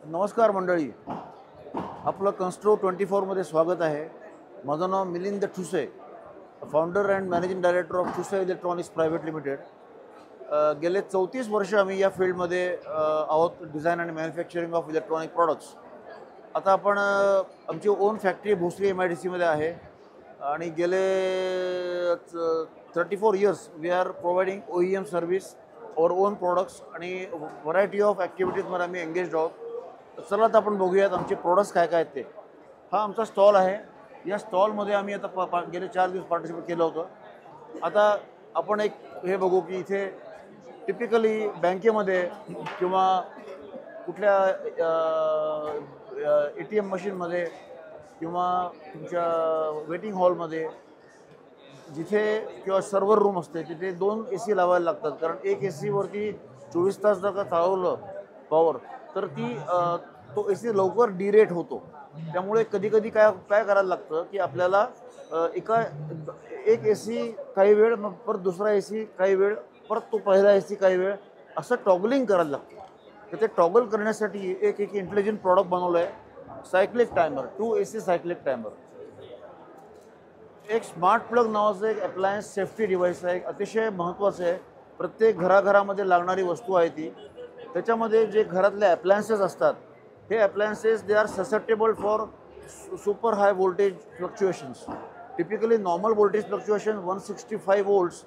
नमस्कार मंडळी, आपलं कन्स्ट्रो 24 मध्ये स्वागत आहे. माझं नाव Milind Thuse, founder and managing director of Thuse electronics private limited. गेले 34 वर्ष आम्ही या फील्डमध्ये आहोत, डिझाईन आणि मॅन्युफॅक्चरिंग ऑफ इलेक्ट्रॉनिक प्रॉडक्ट्स. आता आपण आमची ओन फॅक्टरी भोसरी MIDC मध्ये आहे आणि गेले 34 years we are providing OEM service और ओन प्रोडक्ट्स आणि व्हरायटी ऑफ ॲक्टिव्हिटीजमध्ये आम्ही एंगेज आहोत. चला आता आपण बघूयात आमचे प्रोडक्ट्स काय काय आहेत ते. हा आमचा स्टॉल आहे. या स्टॉलमध्ये आम्ही आता गेले 4 दिवस पार्टिसिपेट केलं होतं. आता आपण एक हे बघू की इथे टिपिकली बँकेमध्ये किंवा कुठल्या ATM मशीनमध्ये किंवा तुमच्या वेटिंग हॉलमध्ये जिथे किंवा सर्व्हर रूम असते तिथे 2 AC लावायला लागतात. कारण एक AC वरती 24 तास जर का चालवलं पॉवर तर तो AC लवकर डिरेट होतो. त्यामुळे कधी कधी काय काय करायला लागतं की आपल्याला एक AC काही वेळ, मग परत दुसरा AC काही वेळ, परत तो पहिला AC काही वेळ, असं टॉगलिंग करायला लागतं. तर ते टॉगल करण्यासाठी एक इंटेलिजंट प्रॉडक्ट बनवलं आहे, cyclic timer, 2 AC cyclic timer. एक स्मार्ट प्लग नावाचं एक अप्लायन्स सेफ्टी डिव्हाइस आहे, अतिशय महत्त्वाचं आहे. प्रत्येक घराघरामध्ये लागणारी वस्तू आहे ती. त्याच्यामध्ये जे घरातले अप्लायन्सेस असतात हे appliances they are susceptible for super high voltage fluctuations. Typically normal voltage fluctuation 165 volts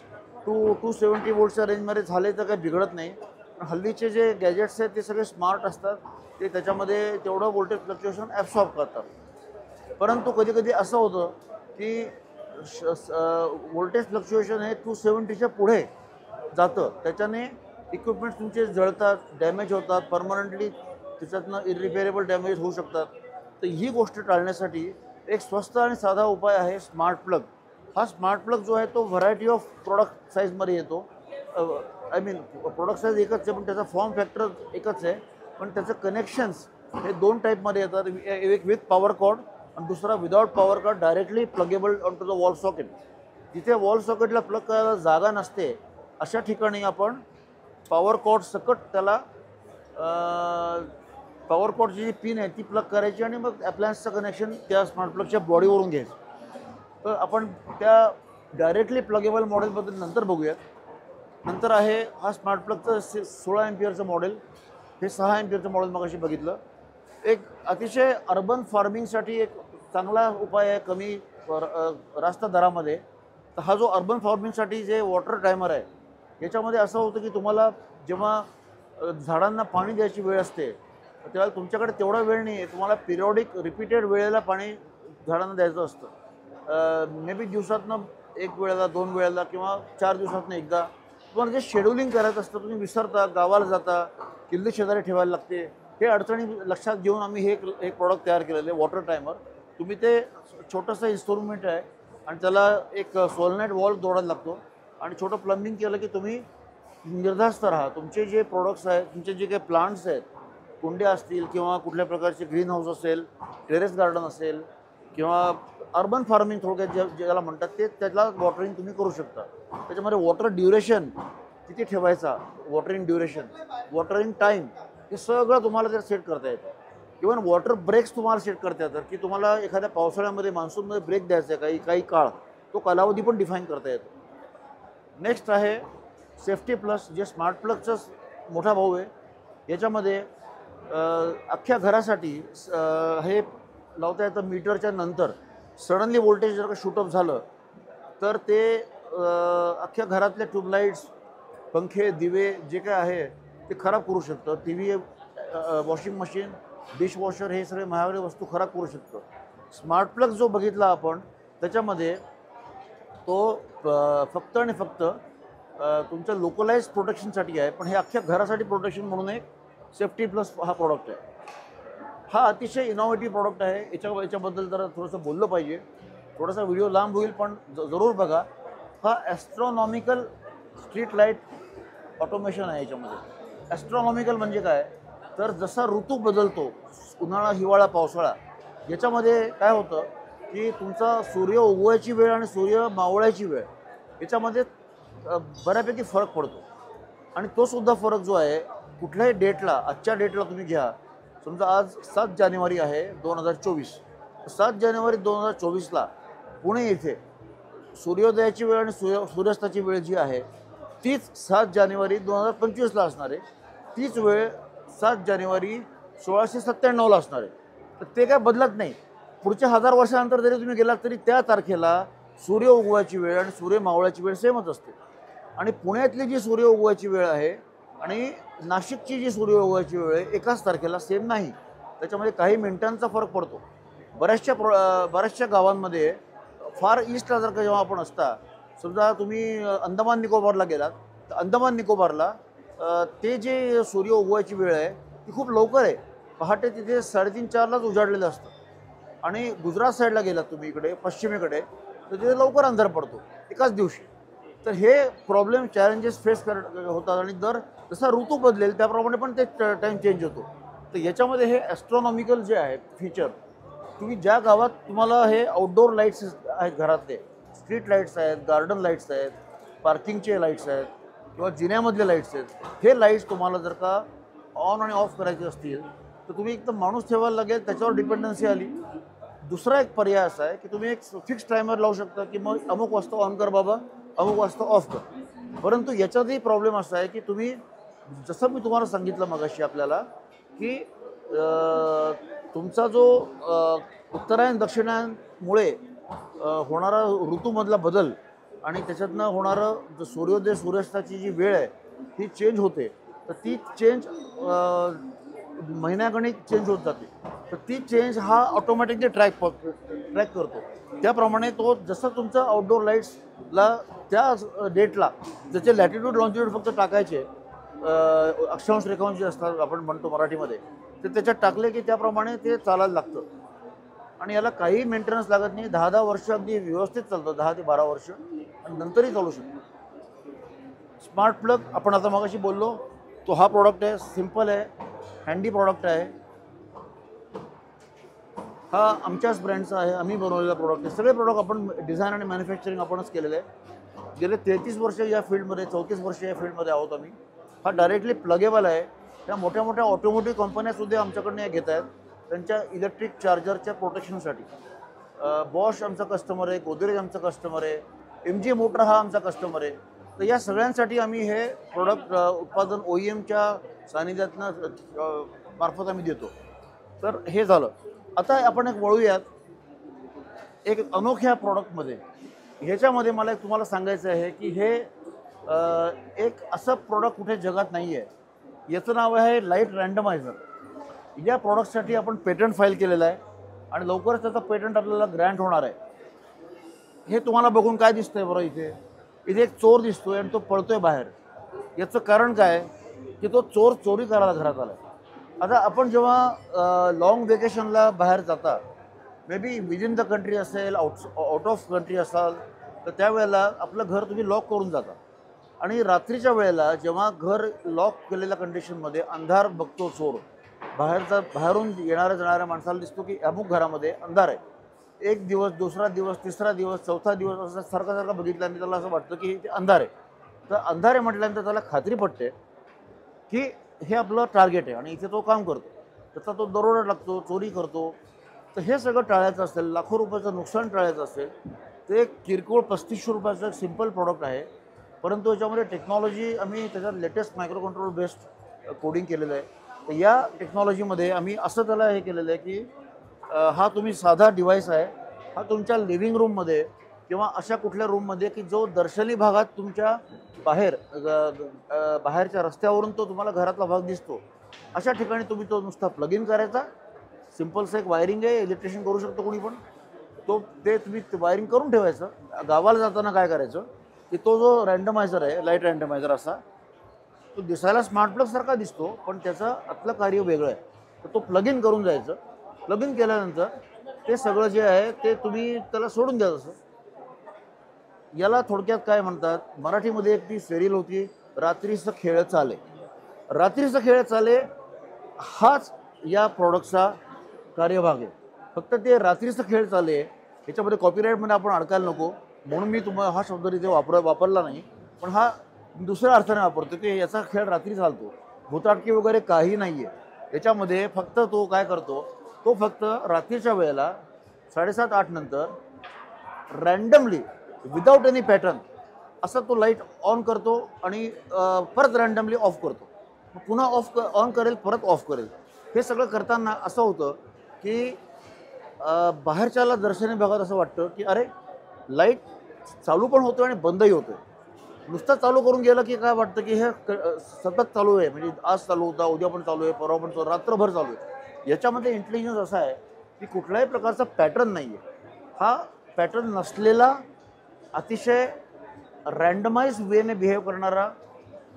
to 270 वोल्ट्सच्या रेंजमध्ये झाले तर काही बिघडत नाही. पण हल्लीचे जे गॅजेट्स आहेत ते सगळे स्मार्ट असतात, ते त्याच्यामध्ये तेवढं व्होल्टेज फ्लक्च्युएशन ॲब्सॉर्ब करतात. परंतु कधी कधी असं होतं की व्होल्टेज फ्लक्च्युएशन हे 270च्या पुढे जातं. त्याच्याने इक्विपमेंट्स तुमचे जळतात, डॅमेज होतात, परमनंटली त्याच्यातनं इरिपेरेबल डॅमेज होऊ शकतात. तर ही गोष्ट टाळण्यासाठी एक स्वस्त आणि साधा उपाय आहे स्मार्ट प्लग. हा स्मार्ट प्लग जो आहे तो व्हरायटी ऑफ प्रोडक्ट साईजमध्ये येतो. आय मीन प्रोडक्ट साईज एकच आहे पण त्याचा फॉर्म फॅक्टर एकच आहे, पण त्याचं कनेक्शन्स हे 2 टाईपमध्ये येतात. एक विथ पॉवर कॉर्ड आणि दुसरा without power cord, directly pluggable on to the wall socket. जिथे वॉल सॉकेटला प्लग करायला जागा नसते अशा ठिकाणी आपण पॉवर कॉर्ड सकट त्याला पॉवर कॉर्डची जी पिन आहे ती प्लग करायची आणि मग अप्लायन्सचं कनेक्शन त्या स्मार्ट प्लगच्या बॉडीवरून घ्यायचं. तर आपण त्या डायरेक्टली प्लगेबल मॉडेलबद्दल नंतर बघूयात. नंतर आहे हा स्मार्ट प्लगचं 16 एम्पियरचं मॉडेल. हे 6 एम्पियरचं मॉडेल मगाशी बघितलं. एक अतिशय अर्बन फार्मिंगसाठी एक चांगला उपाय आहे कमी रास्त दरामध्ये. तर हा जो अर्बन फार्मिंगसाठी जे वॉटर टायमर आहे याच्यामध्ये असं होतं की तुम्हाला जेव्हा झाडांना पाणी द्यायची वेळ असते तेव्हा तुमच्याकडे तेवढा वेळ नाही आहे. तुम्हाला पिरियॉडिक रिपीटेड वेळेला पाणी झाडांना द्यायचं असतं. मे बी दिवसातनं 1 वेळेला, 2 वेळेला किंवा 4 दिवसातनं एकदा. तुम्हाला जे शेड्युलिंग करायचं असतं तुम्ही विसरता, गावाला जाता, किल्ली शेजारी ठेवायला लागते. हे अडचणी लक्षात घेऊन आम्ही हे एक प्रॉडक्ट तयार केलेलं आहे, वॉटर टायमर. तुम्ही ते छोटंसं इन्स्ट्रुमेंट आहे आणि त्याला एक सोलनाईट वॉल्व जोडायला लागतो आणि छोटं प्लंबिंग केलं की तुम्ही निर्धास्त राहा. तुमचे जे प्रोडक्ट्स आहेत, तुमचे जे काही प्लांट्स आहेत, कुंड्या असतील किंवा कुठल्या प्रकारचे ग्रीन हाऊस असेल, टेरेस गार्डन असेल किंवा अर्बन फार्मिंग थोडक्यात ज्याला म्हणतात ते, त्याला वॉटरिंग तुम्ही करू शकता. त्याच्यामध्ये वॉटर ड्युरेशन किती ठेवायचा, वॉटरिंग ड्युरेशन, वॉटरिंग टाईम, हे सगळं तुम्हाला जर सेट करता येतं. इवन वॉटर ब्रेक्स तुम्हाला सेट करता येतात की तुम्हाला एखाद्या पावसाळ्यामध्ये मान्सूनमध्ये ब्रेक द्यायचा आहे काही काळ, तो कालावधी पण डिफाईन करता येतो. नेक्स्ट आहे सेफ्टी प्लस, जे स्मार्ट प्लगचाच मोठा भाऊ आहे. याच्यामध्ये अख्ख्या घरासाठी हे लावता येतं. मीटरच्या नंतर सडनली व्होल्टेज जर का शूटअप झालं तर ते अख्ख्या घरातल्या ट्यूबलाईट्स, पंखे, दिवे जे काय आहे ते खराब करू शकतं. TV, वॉशिंग मशीन, डिशवॉशर, हे सगळे महागडे वस्तू खराब करू शकतं. स्मार्ट प्लग जो बघितला आपण त्याच्यामध्ये तो फक्त आणि फक्त तुमच्या लोकलाइज प्रोटेक्शनसाठी आहे, पण हे अख्ख्या घरासाठी प्रोटेक्शन म्हणून एक सेफ्टी प्लस हा प्रॉडक्ट आहे. हा अतिशय इनोव्हेटिव्ह प्रॉडक्ट आहे. याच्याबद्दल जरा थोडंसं बोललं पाहिजे. थोडासा व्हिडिओ लांब होईल पण जरूर बघा. हा ॲस्ट्रॉनॉमिकल स्ट्रीट लाईट ऑटोमेशन आहे. याच्यामध्ये ॲस्ट्रॉनॉमिकल म्हणजे काय, तर जसा ऋतू बदलतो, उन्हाळा, हिवाळा, पावसाळा, याच्यामध्ये काय होतं की तुमचा सूर्य उगवायची वेळ आणि सूर्य मावळायची वेळ याच्यामध्ये बऱ्यापैकी फरक पडतो. आणि तो सुद्धा फरक जो आहे कुठल्याही डेटला, आजच्या डेटला तुम्ही घ्या, समजा आज 7 जानेवारी आहे 2024. 7 जानेवारी 2024ला पुणे येथे सूर्योदयाची वेळ आणि सूर्यास्ताची वेळ जी आहे तीच 7 जानेवारी 2025ला असणार आहे. तीच वेळ 7 जानेवारी 1697ला असणार आहे. तर ते काय बदलत नाही. पुढच्या 1000 वर्षानंतर जरी तुम्ही गेलात तरी त्या तारखेला सूर्य उगवायची वेळ आणि सूर्य मावळाची वेळ सेमच असते. आणि पुण्यातली जी सूर्य उगवायची वेळ आहे आणि नाशिकची जी सूर्य उगवायची वेळ आहे एकाच तारखेला सेम नाही. त्याच्यामध्ये काही मिनिटांचा फरक पडतो. बऱ्याचशा गावांमध्ये फार ईस्टला जर का जेव्हा आपण असता, समजा तुम्ही अंदमान निकोबारला गेलात तर अंदमान निकोबारला ते जे सूर्य उगवायची वेळ आहे ती खूप लवकर आहे. पहाटे तिथे 3:30-4लाच उजाडलेलं असतं. आणि गुजरात साईडला गेलात तुम्ही इकडे पश्चिमेकडे तर तिथे लवकर अंधार पडतो एकाच दिवशी. तर हे प्रॉब्लेम चॅलेंजेस फेस होतात आणि जसा ऋतू बदलेल त्याप्रमाणे पण ते टाईम चेंज होतो. तर याच्यामध्ये हे ॲस्ट्रॉनॉमिकल जे आहे फीचर, तुम्ही ज्या गावात तुम्हाला हे आउटडोअर लाईट्स आहेत घरातले, स्ट्रीट लाईट्स आहेत, गार्डन लाईट्स आहेत, पार्किंगचे लाईट्स आहेत किंवा जिन्यामधले लाईट्स आहेत, हे लाईट्स तुम्हाला जर का ऑन आणि ऑफ करायचे असतील तर तुम्ही एकदम माणूस ठेवायला लागेल, त्याच्यावर डिपेंडन्सी आली. दुसरा एक पर्याय असा आहे की तुम्ही एक फिक्स टायमर लावू शकता की मग अमुक वाजता ऑन कर बाबा, अमुक वाजता ऑफ कर. परंतु याच्यातही प्रॉब्लेम असा आहे की तुम्ही जसं मी तुम्हाला सांगितलं मगाशी आपल्याला की तुमचा जो उत्तरायण दक्षिणायनमुळे होणारा ऋतूमधला बदल आणि त्याच्यातनं होणारं जो सूर्योदय सूर्यास्ताची जी वेळ आहे ती चेंज होते. तर ती चेंज महिन्यागणिक चेंज होत जाते. तर ती चेंज हा ऑटोमॅटिकली ट्रॅक करतो. त्याप्रमाणे तो जसं तुमचं आउटडोअर लाईट्सला त्या डेटला त्याचे लॅटिट्यूड लॉन्जिट्यूड फक्त टाकायचे, अक्षांश रेखांश जे असतात आपण म्हणतो मराठीमध्ये, ते त्याच्यात टाकले की त्याप्रमाणे ते चालायला लागतं. आणि याला काही मेंटेनन्स लागत नाही. 10-10 वर्ष अगदी व्यवस्थित चालतं, 10 ते 12 वर्ष, आणि नंतरही चालू शकतो. स्मार्ट प्लग आपण आता मगाशी बोललो तो हा प्रॉडक्ट आहे. सिम्पल आहे, हँडी प्रॉडक्ट आहे. हा आमच्याच ब्रँडचा आहे, आम्ही बनवलेला प्रॉडक्ट आहे. सगळे प्रॉडक्ट आपण डिझाईन आणि मॅन्युफॅक्चरिंग आपणच केलेलं आहे. गेले 33 वर्ष या फील्डमध्ये, 34 वर्ष या फील्डमध्ये आहोत आम्ही. हा डायरेक्टली प्लगेबल आहे. त्या मोठ्या मोठ्या ऑटोमोटिव्ह कंपन्यासुद्धा आमच्याकडनं हे घेत आहेत त्यांच्या इलेक्ट्रिक चार्जरच्या प्रोटेक्शनसाठी. बॉश आमचा कस्टमर आहे, गोदरेज आमचा कस्टमर आहे, MG मोटर हा आमचा कस्टमर आहे. तर या सगळ्यांसाठी आम्ही हे प्रोडक्ट उत्पादन OEMच्या सानिध्यातनं मार्फत आम्ही देतो. तर हे झालं. आता आपण एक वळूयात एक अनोख्या प्रॉडक्टमध्ये. ह्याच्यामध्ये मला एक तुम्हाला सांगायचं आहे की हे एक असं प्रोडक्ट कुठे जगात नाही आहे. याचं नाव आहे लाईट रँडमायझर. या प्रॉडक्टसाठी आपण पेटंट फाईल केलेलं आहे आणि लवकरच त्याचा पेटंट आपल्याला ग्रँट होणार आहे. हे तुम्हाला बघून काय दिसतंय बरं, इथे एक चोर दिसतोय आणि तो पळतोय बाहेर. याचं कारण काय की तो चोर चोरी करायला घरात आला. आता आपण जेव्हा लॉंग वेकेशनला बाहेर जाता, may be within the country असेल, आउट ऑफ कंट्री असाल, तर त्यावेळेला आपलं घर तुम्ही लॉक करून जाता. आणि रात्रीच्या वेळेला जेव्हा घर लॉक केलेल्या कंडिशनमध्ये अंधार बघतो चोर, बाहेरून येणाऱ्या जाणाऱ्या माणसाला दिसतो की अमुक घरामध्ये अंधार आहे. एक दिवस, दुसरा दिवस, तिसरा दिवस, चौथा दिवस असं सारखं बघितल्यानंतर त्याला असं वाटतं की ते अंधार आहे. तर अंधार आहे म्हटल्यानंतर त्याला खात्री पटते की हे आपलं टार्गेट आहे आणि इथे तो काम करतो. त्याचा तो दरोडा लागतो, चोरी करतो. तर हे सगळं टाळायचं असेल, लाखो रुपयाचं नुकसान टाळायचं असेल, ते किरकोळ 3500 रुपयाचं एक सिम्पल प्रॉडक्ट आहे. परंतु याच्यामध्ये टेक्नॉलॉजी आम्ही त्याच्यात latest micro control based coding केलेलं आहे. तर या टेक्नॉलॉजीमध्ये आम्ही असं त्याला हे केलेलं आहे की हा तुम्ही साधा डिव्हाइस आहे, हा तुमच्या लिव्हिंग रूममध्ये किंवा अशा कुठल्या रूममध्ये की जो दर्शनी भागात तुमच्या बाहेरच्या रस्त्यावरून तो तुम्हाला घरातला भाग दिसतो, अशा ठिकाणी तुम्ही तो नुसता प्लग इन करायचा. सिम्पलचं एक वायरिंग आहे, इलेक्ट्रिशियन करू शकतो कोणी पण. ते तुम्ही वायरिंग करून ठेवायचं. गावाला जाताना काय करायचं की तो जो रँडमायझर आहे, लाईट रँडमायझर असा, तो दिसायला स्मार्ट प्लगसारखा दिसतो पण त्याचं आतलं कार्य वेगळं आहे. तर तो प्लग इन करून जायचं. प्लग इन केल्यानंतर ते सगळं जे आहे ते तुम्ही त्याला सोडून द्या. तसं याला थोडक्यात काय म्हणतात, मराठीमध्ये एक ती सिरियल होती, रात्रीचं खेळ चाले. रात्रीचं खेळ चाले हाच या प्रॉडक्टचा कार्यभाग आहे. फक्त ते रात्रीचं खेळ चाले ह्याच्यामध्ये कॉपीराईटमध्ये आपण अडकायला नको म्हणून मी तुम्हाला हा शब्द इथे वापरला नाही. पण हा दुसऱ्या अर्थाने वापरतो की याचा खेळ रात्री चालतो, भूताटकी वगैरे काही नाही आहे. याच्यामध्ये फक्त तो काय करतो, तो फक्त रात्रीच्या वेळेला 7:30-8 नंतर रँडमली विदाऊट एनी पॅटर्न असा तो लाईट ऑन करतो आणि परत रँडमली ऑफ करतो, पुन्हा ऑन करेल, परत ऑफ करेल. हे सगळं करताना असं होतं की बाहेरच्याला दर्शनी भागात असं वाटतं की अरे लाईट चालू पण होतो आणि बंदही होतो. नुसतं चालू करून गेलं की काय वाटतं की हे सतत चालू आहे, म्हणजे आज चालू होता, उद्या पण चालू आहे, परवा पण चालू, रात्रभर चालू आहे. याच्यामध्ये इंटेलिजन्स असा आहे की कुठल्याही प्रकारचा पॅटर्न नाही आहे. हा पॅटर्न नसलेला, अतिशय रँडमाइज वेने बिहेव करणारा,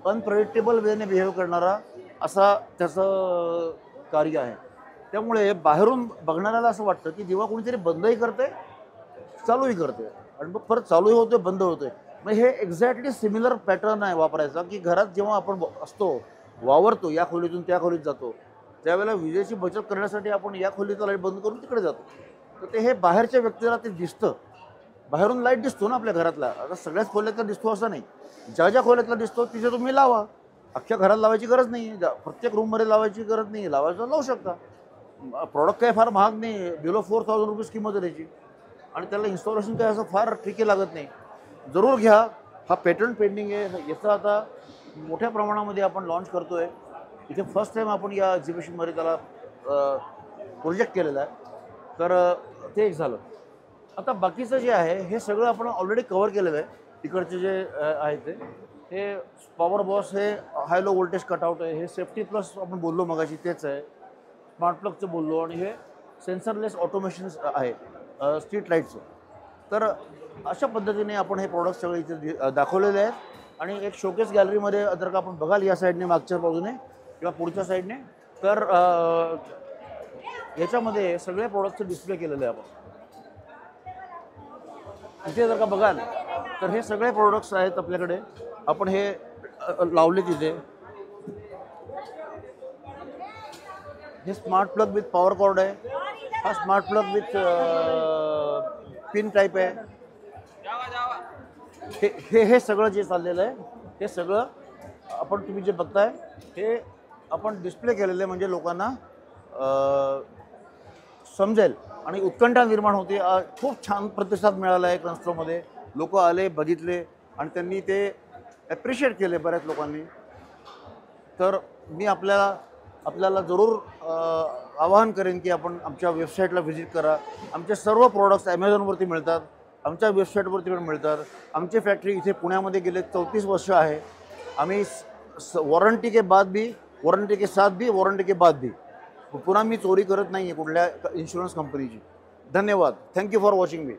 अनप्रेडिक्टेबल वेने बिहेव करणारा असा त्याचं कार्य आहे. त्यामुळे बाहेरून बघणाऱ्याला असं वाटतं की जेव्हा कोणीतरी बंदही करते, चालूही करते आणि मग परत चालूही होते, बंद होते. मग हे एक्झॅक्टली सिमिलर पॅटर्न आहे वापरायचा की घरात जेव्हा आपण असतो, वावरतो, या खोलीतून त्या खोलीत जातो, त्यावेळेला विजेची बचत करण्यासाठी आपण या खोलीचा लाईट बंद करून तिकडे जातो. तर ते हे बाहेरच्या व्यक्तीला ते दिसतं. बाहेरून लाईट दिसतो ना आपल्या घरातला, आता सगळ्याच खोल्यातला दिसतो असं नाही. ज्या ज्या खोल्यातला दिसतो तिथे तुम्ही लावा. अख्ख्या घरात लावायची गरज नाही, प्रत्येक रूममध्ये लावायची गरज नाही, लावायचं लावू शकता. प्रॉडक्ट काय फार महाग नाही, बिलो 4000 रुपीज किंमत आहे त्याची, आणि त्याला इन्स्टॉलेशन काय असं फार ट्रिकी लागत नाही. जरूर घ्या. हा पेटंट पेंडिंग आहे, याचा आता मोठ्या प्रमाणामध्ये आपण लॉन्च करतो आहे. इथे फर्स्ट टाईम आपण या एक्झिबिशनमध्ये त्याला प्रोजेक्ट केलेला आहे. तर ते एक झालं. आता बाकीचं जे आहे हे सगळं आपण ऑलरेडी कव्हर केलेलं आहे. तिकडचे जे आहे ते हे पॉवर बॉस, हे हाय लो व्होल्टेज कटआउट आहे, हे सेफ्टी प्लस आपण बोललो मगाशी तेच आहे, स्मार्ट प्लगचं बोललो, आणि हे सेन्सरलेस ऑटोमेशन आहे स्ट्रीट लाईटचं. तर अशा पद्धतीने आपण हे प्रोडक्ट सगळे इथे दाखवलेले आहेत. आणि एक शोकेस गॅलरीमध्ये जर का आपण बघाल या साईडने, मागच्या बाजूने किंवा पुढच्या साईडने, तर याच्यामध्ये सगळे प्रोडक्टचे डिस्प्ले केलेले आहे आपण. इथे जर का बघाल तर हे सगळे प्रोडक्ट्स आहेत आपल्याकडे, आपण हे लावले तिथे. हे smart plug with power cord आहे, हा smart plug with pin type आहे. हे सगळं जे चाललेलं आहे हे सगळं आपण, तुम्ही जे बघताय हे आपण डिस्प्ले केलेलं आहे, म्हणजे लोकांना समजेल आणि उत्कंठा निर्माण होते. खूप छान प्रतिसाद मिळाला आहे कन्स्ट्रोमध्ये. लोक आले, बघितले आणि त्यांनी ते ॲप्रिशिएट केले बऱ्याच लोकांनी. तर मी आपल्याला जरूर आवाहन करेन की आपण आमच्या वेबसाईटला व्हिजिट करा. आमचे सर्व प्रोडक्ट्स ॲमेझॉनवरती मिळतात, आमच्या वेबसाईटवरती पण मिळतात. आमची फॅक्टरी इथे पुण्यामध्ये गेले 34 वर्ष आहे. आम्ही वॉरंटी के बाद भी, वॉरंटी के साथ भी, वॉरंटी के बाद भी. पुन्हा मी चोरी करत नाही आहे कुठल्या इन्शुरन्स कंपनीची. धन्यवाद. Thank you for watching me.